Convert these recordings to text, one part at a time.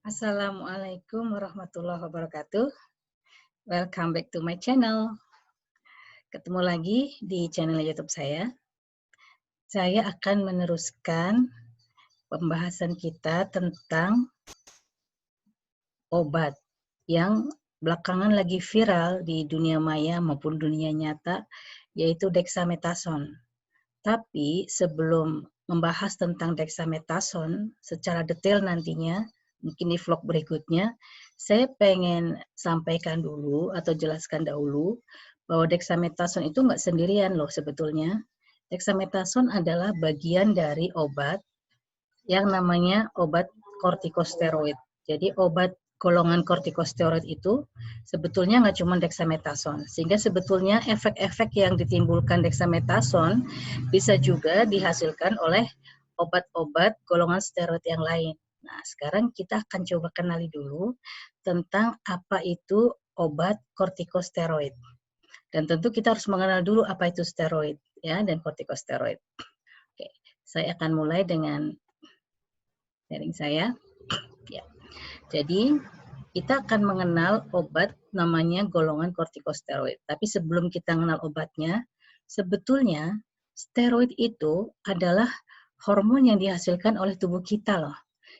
Assalamualaikum warahmatullahi wabarakatuh. Welcome back to my channel. Ketemu lagi di channel YouTube saya. Saya akan meneruskan pembahasan kita tentang obat yang belakangan lagi viral di dunia maya maupun dunia nyata, yaitu dexamethasone. Tapi sebelum membahas tentang dexamethasone secara detail nantinya, mungkin di vlog berikutnya, saya pengen sampaikan dulu atau jelaskan dahulu bahwa dexamethasone itu nggak sendirian loh sebetulnya. Dexamethasone adalah bagian dari obat yang namanya obat kortikosteroid. Jadi obat golongan kortikosteroid itu sebetulnya nggak cuma dexamethasone, sehingga sebetulnya efek-efek yang ditimbulkan dexamethasone bisa juga dihasilkan oleh obat-obat golongan steroid yang lain. Nah, sekarang kita akan coba kenali dulu tentang apa itu obat kortikosteroid. Dan tentu kita harus mengenal dulu apa itu steroid ya dan kortikosteroid. Oke, saya akan mulai dengan sharing saya. Ya. Jadi kita akan mengenal obat namanya golongan kortikosteroid. Tapi sebelum kita mengenal obatnya, sebetulnya steroid itu adalah hormon yang dihasilkan oleh tubuh kita loh.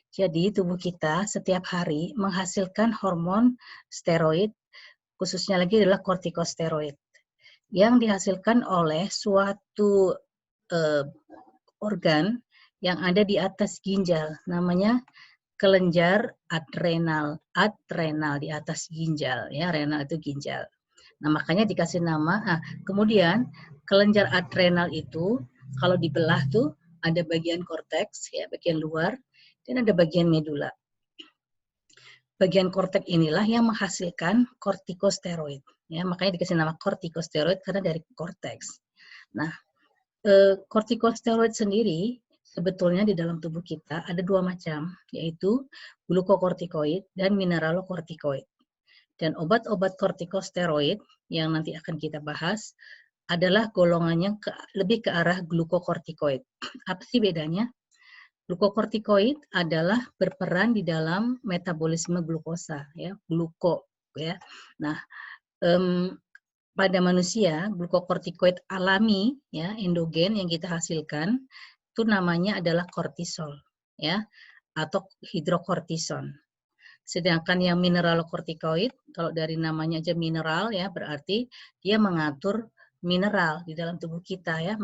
Jadi tubuh kita setiap hari menghasilkan hormon steroid, khususnya lagi adalah kortikosteroid, yang dihasilkan oleh suatu organ yang ada di atas ginjal, namanya kelenjar adrenal di atas ginjal, ya, renal itu ginjal. Nah, makanya dikasih nama. Kemudian kelenjar adrenal itu kalau dibelah tuh ada bagian korteks, ya, bagian luar, dan ada bagian medula. Bagian korteks inilah yang menghasilkan kortikosteroid, ya, makanya dikasih nama kortikosteroid karena dari korteks. Nah, kortikosteroid sendiri sebetulnya di dalam tubuh kita ada dua macam, yaitu glukokortikoid dan mineralokortikoid. Dan obat-obat kortikosteroid yang nanti akan kita bahas adalah golongannya lebih ke arah glukokortikoid. Apa sih bedanya? Glukokortikoid adalah berperan di dalam metabolisme glukosa, ya, gluko, ya. Nah, pada manusia, glukokortikoid alami, ya, endogen yang kita hasilkan, itu namanya adalah kortisol, ya, atau hidrokortison. Sedangkan yang mineralokortikoid, kalau dari namanya aja mineral, ya, berarti dia mengatur mineral di dalam tubuh kita, ya,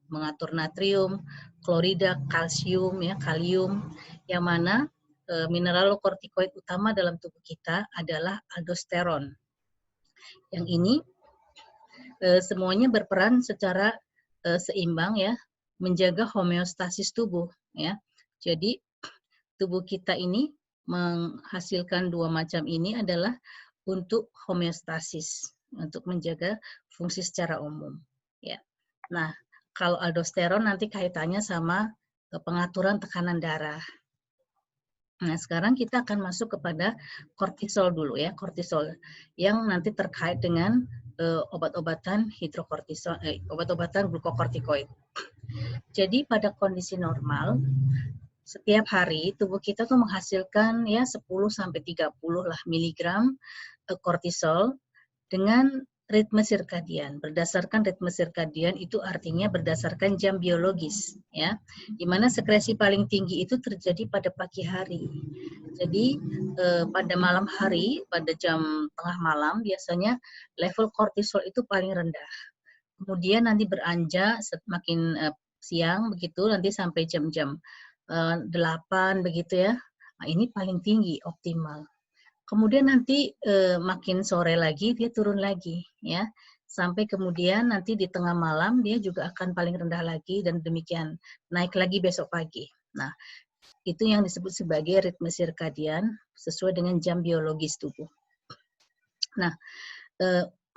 mengatur natrium, klorida, kalsium, ya, kalium, yang mana mineralokortikoid utama dalam tubuh kita adalah aldosteron. Yang ini semuanya berperan secara seimbang, ya, menjaga homeostasis tubuh, ya. Jadi tubuh kita ini menghasilkan dua macam ini adalah untuk homeostasis, untuk menjaga fungsi secara umum, ya. Nah, kalau aldosteron nanti kaitannya sama pengaturan tekanan darah. Nah, sekarang kita akan masuk kepada kortisol dulu, ya, kortisol yang nanti terkait dengan obat-obatan hidrokortisol, obat-obatan glukokortikoid. Jadi pada kondisi normal, setiap hari tubuh kita tuh menghasilkan ya 10 sampai 30 lah miligram kortisol dengan ritme sirkadian. Berdasarkan ritme sirkadian itu artinya berdasarkan jam biologis, ya. Di mana sekresi paling tinggi itu terjadi pada pagi hari. Jadi pada malam hari, pada jam tengah malam biasanya level kortisol itu paling rendah. Kemudian nanti beranjak semakin siang begitu, nanti sampai jam-jam 8 begitu, ya. Nah, ini paling tinggi optimal. Kemudian nanti makin sore lagi dia turun lagi, ya, sampai kemudian nanti di tengah malam dia juga akan paling rendah lagi dan demikian naik lagi besok pagi. Nah, itu yang disebut sebagai ritme sirkadian sesuai dengan jam biologis tubuh. Nah,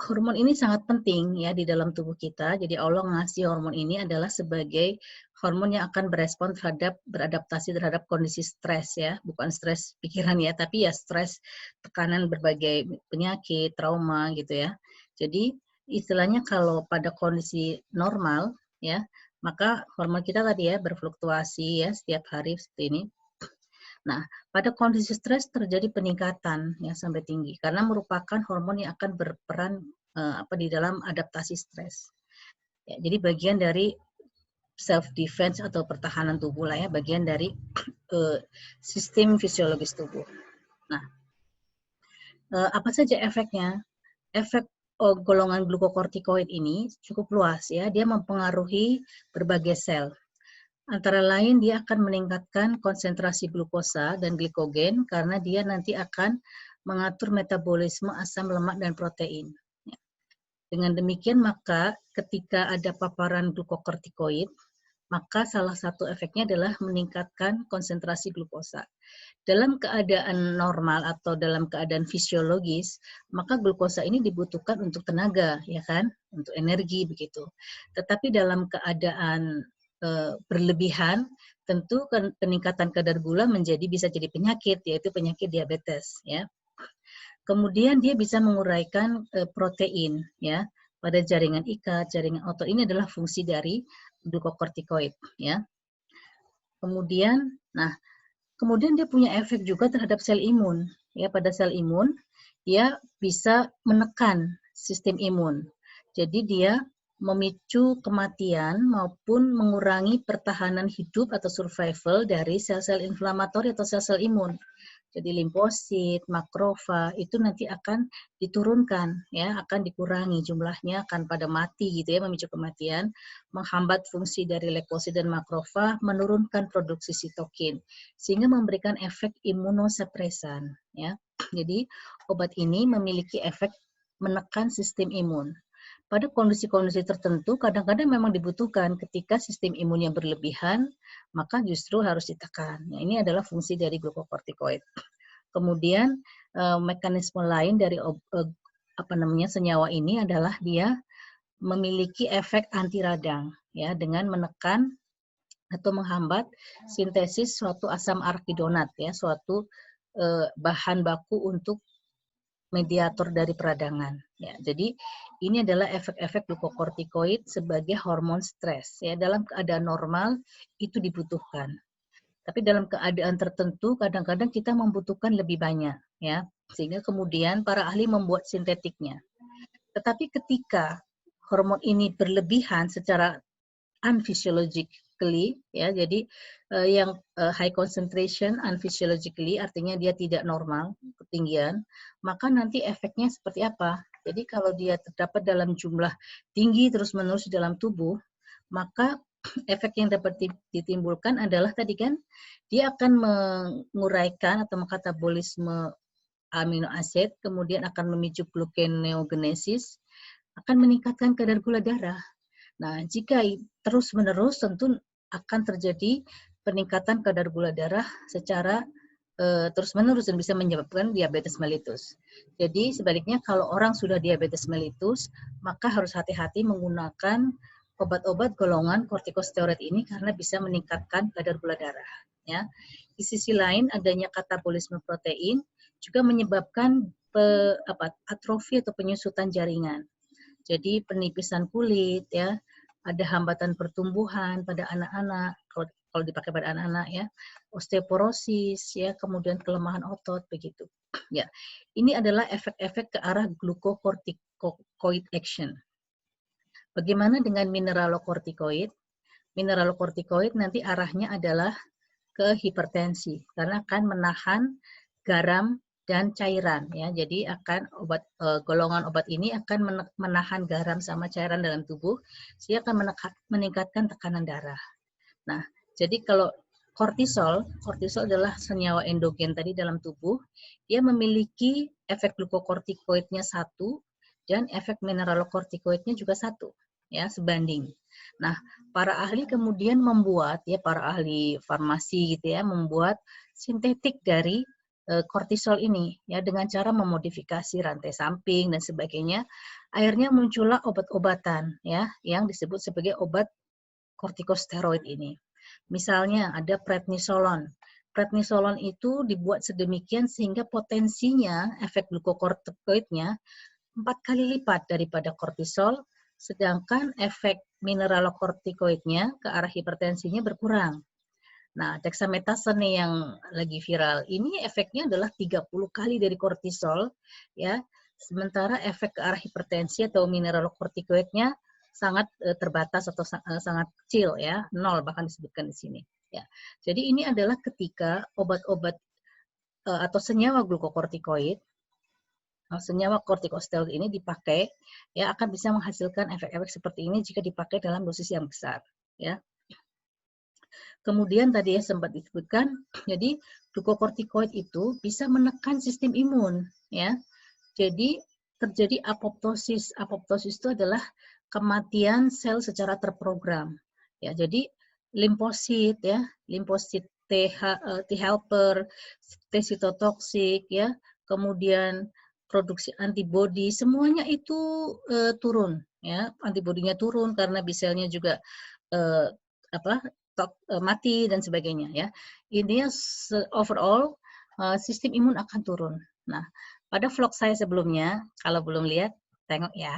hormon ini sangat penting, ya, di dalam tubuh kita. Jadi Allah ngasih hormon ini adalah sebagai hormon yang akan berespon terhadap beradaptasi terhadap kondisi stres, ya, bukan stres pikiran, ya, tapi ya stres tekanan berbagai penyakit, trauma gitu, ya. Jadi istilahnya kalau pada kondisi normal, ya, maka hormon kita tadi, ya, berfluktuasi, ya, setiap hari seperti ini. Nah, pada kondisi stres terjadi peningkatan ya sampai tinggi karena merupakan hormon yang akan berperan di dalam adaptasi stres. Ya, jadi bagian dari self defense atau pertahanan tubuh lah ya, bagian dari sistem fisiologis tubuh. Nah, apa saja efeknya? Efek golongan glukokortikoid ini cukup luas ya, dia mempengaruhi berbagai sel. Antara lain dia akan meningkatkan konsentrasi glukosa dan glikogen karena dia nanti akan mengatur metabolisme asam lemak dan protein. Dengan demikian maka ketika ada paparan glukokortikoid, maka salah satu efeknya adalah meningkatkan konsentrasi glukosa. Dalam keadaan normal atau dalam keadaan fisiologis, maka glukosa ini dibutuhkan untuk tenaga, ya kan, untuk energi begitu. Tetapi dalam keadaan berlebihan, tentu peningkatan kadar gula bisa jadi penyakit, yaitu penyakit diabetes, ya. Kemudian dia bisa menguraikan protein, ya, pada jaringan ikat, jaringan otot. Ini adalah fungsi dari glukokortikoid, ya. Kemudian dia punya efek juga terhadap sel imun. Ya, pada sel imun dia bisa menekan sistem imun. Jadi dia memicu kematian maupun mengurangi pertahanan hidup atau survival dari sel-sel inflamatori atau sel-sel imun. Jadi limfosit, makrofag itu nanti akan diturunkan, ya, akan dikurangi jumlahnya, akan pada mati gitu ya, memicu kematian, menghambat fungsi dari leukosit dan makrofag, menurunkan produksi sitokin, sehingga memberikan efek imunosupresan, ya. Jadi obat ini memiliki efek menekan sistem imun. Pada kondisi-kondisi tertentu, kadang-kadang memang dibutuhkan ketika sistem imunnya berlebihan, maka justru harus ditekan. Nah, ini adalah fungsi dari glukokortikoid. Kemudian mekanisme lain dari senyawa ini adalah dia memiliki efek anti radang, ya, dengan menekan atau menghambat sintesis suatu asam arkidonat, ya, suatu bahan baku untuk mediator dari peradangan. Ya, jadi ini adalah efek-efek glukokortikoid sebagai hormon stres. Ya, dalam keadaan normal itu dibutuhkan. Tapi dalam keadaan tertentu kadang-kadang kita membutuhkan lebih banyak, ya. Sehingga kemudian para ahli membuat sintetiknya. Tetapi ketika hormon ini berlebihan secara unphysiologically, ya, jadi yang high concentration unphysiologically artinya dia tidak normal ketinggian, maka nanti efeknya seperti apa? Jadi kalau dia terdapat dalam jumlah tinggi terus-menerus di dalam tubuh, maka efek yang dapat ditimbulkan adalah tadi kan dia akan menguraikan atau mengkatabolisme amino asid, kemudian akan memicu gluconeogenesis, akan meningkatkan kadar gula darah. Nah, jika terus-menerus tentu akan terjadi peningkatan kadar gula darah secara terus-menerus dan bisa menyebabkan diabetes mellitus. Jadi sebaliknya kalau orang sudah diabetes mellitus, maka harus hati-hati menggunakan obat-obat golongan kortikosteroid ini karena bisa meningkatkan kadar gula darah. Ya. Di sisi lain, adanya katabolisme protein juga menyebabkan atrofi atau penyusutan jaringan. Jadi penipisan kulit, ya, ada hambatan pertumbuhan pada anak-anak, kalau dipakai pada anak-anak, ya, osteoporosis, ya, kemudian kelemahan otot begitu. Ya, ini adalah efek-efek ke arah glucocorticoid action. Bagaimana dengan mineralokortikoid? Mineralokortikoid nanti arahnya adalah ke hipertensi karena akan menahan garam dan cairan, ya. Jadi akan golongan obat ini akan menahan garam sama cairan dalam tubuh sehingga akan meningkatkan tekanan darah. Nah, jadi kalau kortisol adalah senyawa endogen tadi dalam tubuh, dia memiliki efek glukokortikoidnya 1 dan efek mineralokortikoidnya juga 1, ya, sebanding. Nah, para ahli kemudian membuat, ya, para ahli farmasi gitu ya, membuat sintetik dari kortisol ini, ya, dengan cara memodifikasi rantai samping dan sebagainya. Akhirnya muncullah obat-obatan, ya, yang disebut sebagai obat kortikosteroid ini. Misalnya ada prednisolon. Prednisolon itu dibuat sedemikian sehingga potensinya efek glukokortikoidnya 4 kali lipat daripada kortisol, sedangkan efek mineralokortikoidnya ke arah hipertensinya berkurang. Nah, dexamethasone nih yang lagi viral. Ini efeknya adalah 30 kali dari kortisol, ya. Sementara efek ke arah hipertensi atau mineralokortikoidnya sangat terbatas atau sangat kecil, ya, 0 bahkan disebutkan di sini. Ya. Jadi ini adalah ketika obat-obat atau senyawa glukokortikoid, senyawa kortikosteroid ini dipakai, ya akan bisa menghasilkan efek-efek seperti ini jika dipakai dalam dosis yang besar, ya. Kemudian tadi ya sempat disebutkan, jadi glukokortikoid itu bisa menekan sistem imun, ya. Jadi terjadi apoptosis. Apoptosis itu adalah kematian sel secara terprogram. Ya, jadi limfosit ya, limfosit T helper, T sitotoksik ya, kemudian produksi antibodi semuanya itu turun ya, antibodinya turun karena B selnya juga apa mati dan sebagainya ya. Intinya overall sistem imun akan turun. Nah, pada vlog saya sebelumnya, kalau belum lihat, tengok ya.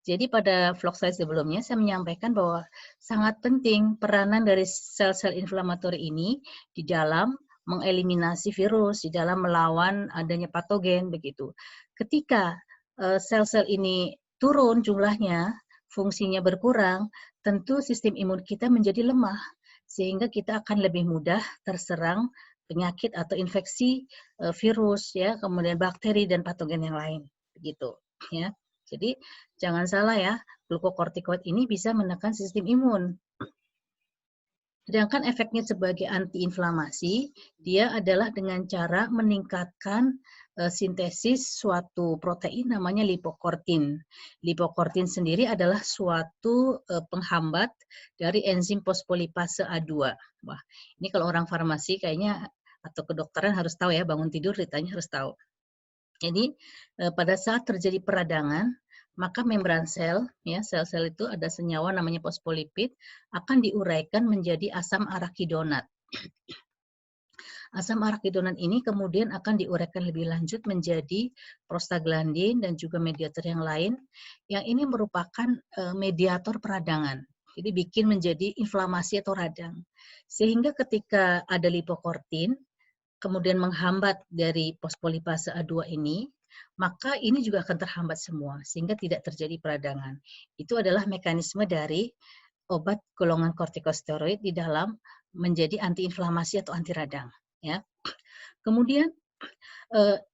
Jadi pada vlog saya sebelumnya, saya menyampaikan bahwa sangat penting peranan dari sel-sel inflamatori ini di dalam mengeliminasi virus, di dalam melawan adanya patogen, begitu. Ketika sel-sel ini turun jumlahnya, fungsinya berkurang, tentu sistem imun kita menjadi lemah, sehingga kita akan lebih mudah terserang penyakit atau infeksi virus ya, kemudian bakteri dan patogen yang lain, begitu ya. Jadi jangan salah ya, glukokortikoid ini bisa menekan sistem imun. Sedangkan efeknya sebagai antiinflamasi, dia adalah dengan cara meningkatkan sintesis suatu protein namanya lipokortin. Lipokortin sendiri adalah suatu penghambat dari enzim fosfolipase A2. Wah, ini kalau orang farmasi kayaknya atau kedokteran harus tahu ya, bangun tidur ditanya harus tahu. Jadi pada saat terjadi peradangan, maka membran sel, ya sel-sel itu ada senyawa namanya fosfolipid, akan diuraikan menjadi asam arakidonat. Asam arakidonat ini kemudian akan diuraikan lebih lanjut menjadi prostaglandin dan juga mediator yang lain, yang ini merupakan mediator peradangan. Jadi bikin menjadi inflamasi atau radang. Sehingga ketika ada lipokortin, kemudian menghambat dari fosfolipase A2 ini, maka ini juga akan terhambat semua, sehingga tidak terjadi peradangan. Itu adalah mekanisme dari obat golongan kortikosteroid di dalam menjadi antiinflamasi atau anti radang. Ya. Kemudian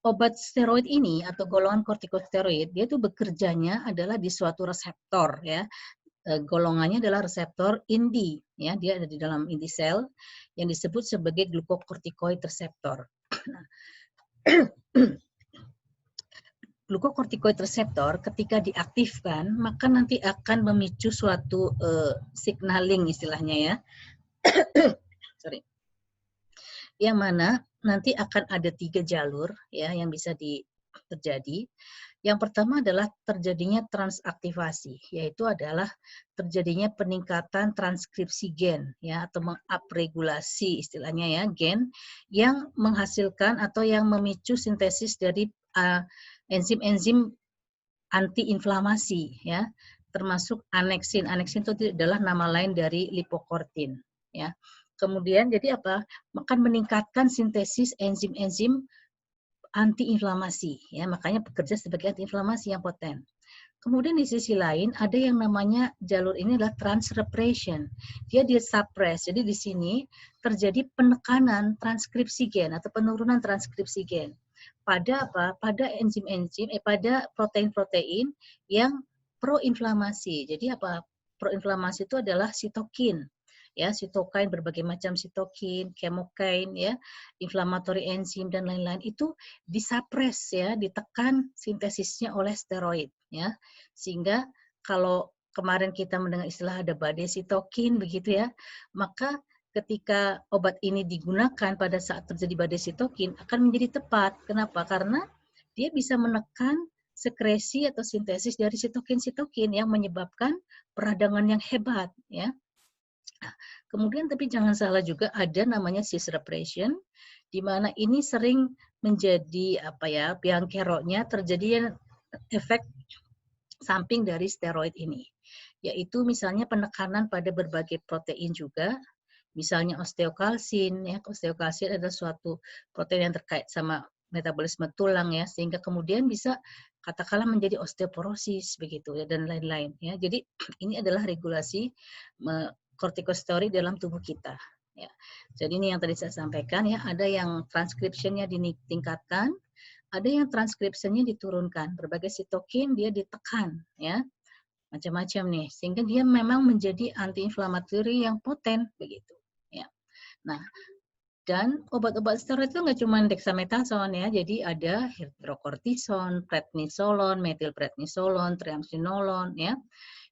obat steroid ini atau golongan kortikosteroid, dia itu bekerjanya adalah di suatu reseptor ya. Golongannya adalah reseptor INDI, ya dia ada di dalam inti sel yang disebut sebagai glukokortikoid reseptor. Glukokortikoid reseptor ketika diaktifkan maka nanti akan memicu suatu signaling istilahnya ya, sorry, yang mana nanti akan ada 3 jalur ya yang bisa terjadi. Yang pertama adalah terjadinya transaktivasi, yaitu adalah terjadinya peningkatan transkripsi gen ya atau mengupregulasi istilahnya ya gen yang menghasilkan atau yang memicu sintesis dari enzim-enzim antiinflamasi ya, termasuk aneksin. Aneksin itu adalah nama lain dari lipokortin ya. Kemudian jadi apa? Akan meningkatkan sintesis enzim-enzim antiinflamasi ya, makanya bekerja sebagai antiinflamasi yang poten. Kemudian di sisi lain ada yang namanya jalur ini adalah transrepression. Dia disuppress. Jadi di sini terjadi penekanan transkripsi gen atau penurunan transkripsi gen pada apa? Pada enzim-enzim pada protein-protein yang proinflamasi. Jadi apa? Proinflamasi itu adalah sitokin. Ya, sitokin, berbagai macam sitokin, chemokine ya, inflammatory enzim dan lain-lain itu disuppress ya, ditekan sintesisnya oleh steroid ya. Sehingga kalau kemarin kita mendengar istilah ada badai sitokin begitu ya, maka ketika obat ini digunakan pada saat terjadi badai sitokin akan menjadi tepat. Kenapa? Karena dia bisa menekan sekresi atau sintesis dari sitokin-sitokin yang menyebabkan peradangan yang hebat ya. Kemudian tapi jangan salah juga ada namanya cis repression di mana ini sering menjadi apa ya, biang keroknya terjadi efek samping dari steroid ini, yaitu misalnya penekanan pada berbagai protein juga Misalnya osteokalsin, ya, osteokalsin adalah suatu protein yang terkait sama metabolisme tulang ya, sehingga kemudian bisa katakanlah menjadi osteoporosis begitu ya dan lain-lain ya. Jadi ini adalah regulasi kortikosteroid dalam tubuh kita ya. Jadi ini yang tadi saya sampaikan ya, ada yang transkripsinya ditingkatkan, ada yang transkripsinya diturunkan. Berbagai sitokin dia ditekan ya. Macam-macam nih, sehingga dia memang menjadi anti-inflamatori yang poten begitu ya. Nah, dan obat-obat steroid itu nggak cuma dexamethasone ya, jadi ada hidrokortison, prednisolon, metilprednisolon, triamcinolone ya,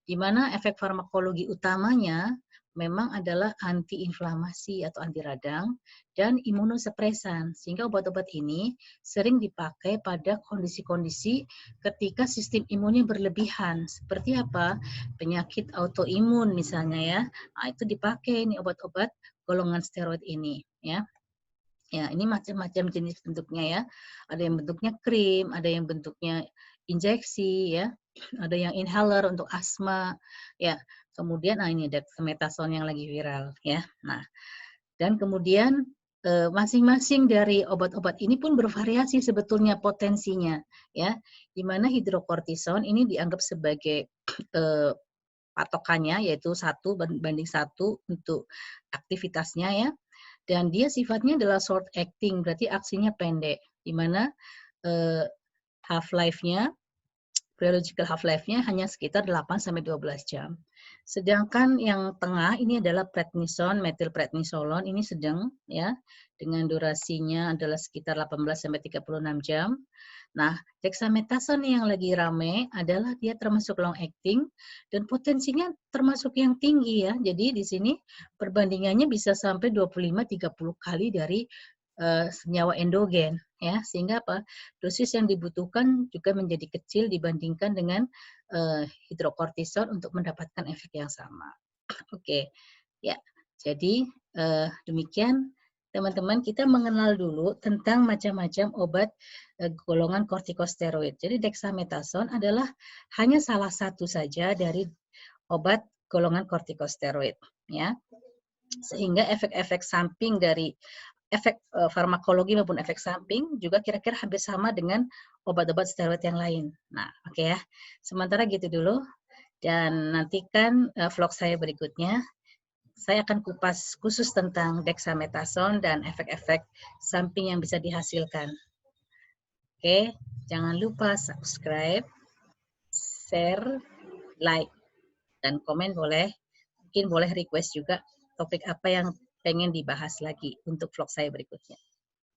di mana efek farmakologi utamanya memang adalah antiinflamasi atau anti radang dan imunosupresan, sehingga obat-obat ini sering dipakai pada kondisi-kondisi ketika sistem imunnya berlebihan. Seperti apa? Penyakit autoimun misalnya ya, nah, itu dipakai nih obat-obat golongan steroid ini ya. Ya, ini macam-macam jenis bentuknya ya. Ada yang bentuknya krim, ada yang bentuknya injeksi ya, ada yang inhaler untuk asma ya. Kemudian ini dexamethasone yang lagi viral ya. Nah, dan kemudian masing-masing dari obat-obat ini pun bervariasi sebetulnya potensinya ya. Di mana hidrokortison ini dianggap sebagai patokannya yaitu 1:1 untuk aktivitasnya ya. Dan dia sifatnya adalah short acting, berarti aksinya pendek, di mana half-life-nya, biological half-life-nya hanya sekitar 8-12 jam. Sedangkan yang tengah ini adalah prednison, metilprednisolon, ini sedang ya, dengan durasinya adalah sekitar 18-36 jam. Nah, dexamethasone yang lagi rame adalah dia termasuk long acting dan potensinya termasuk yang tinggi ya. Jadi di sini perbandingannya bisa sampai 25-30 kali dari senyawa endogen ya, sehingga apa? Dosis yang dibutuhkan juga menjadi kecil dibandingkan dengan hidrokortison untuk mendapatkan efek yang sama. Oke. Ya. Jadi demikian teman-teman, kita mengenal dulu tentang macam-macam obat golongan kortikosteroid. Jadi dexamethasone adalah hanya salah satu saja dari obat golongan kortikosteroid ya. Sehingga efek-efek samping dari efek farmakologi maupun efek samping juga kira-kira hampir sama dengan obat-obat steroid yang lain. Nah, oke ya. Sementara gitu dulu, dan nantikan vlog saya berikutnya. Saya akan kupas khusus tentang dexamethasone dan efek-efek samping yang bisa dihasilkan. Oke, jangan lupa subscribe, share, like, dan komen boleh. Mungkin boleh request juga topik apa yang pengen dibahas lagi untuk vlog saya berikutnya.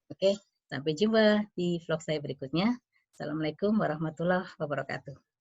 Oke, sampai jumpa di vlog saya berikutnya. Assalamualaikum warahmatullahi wabarakatuh.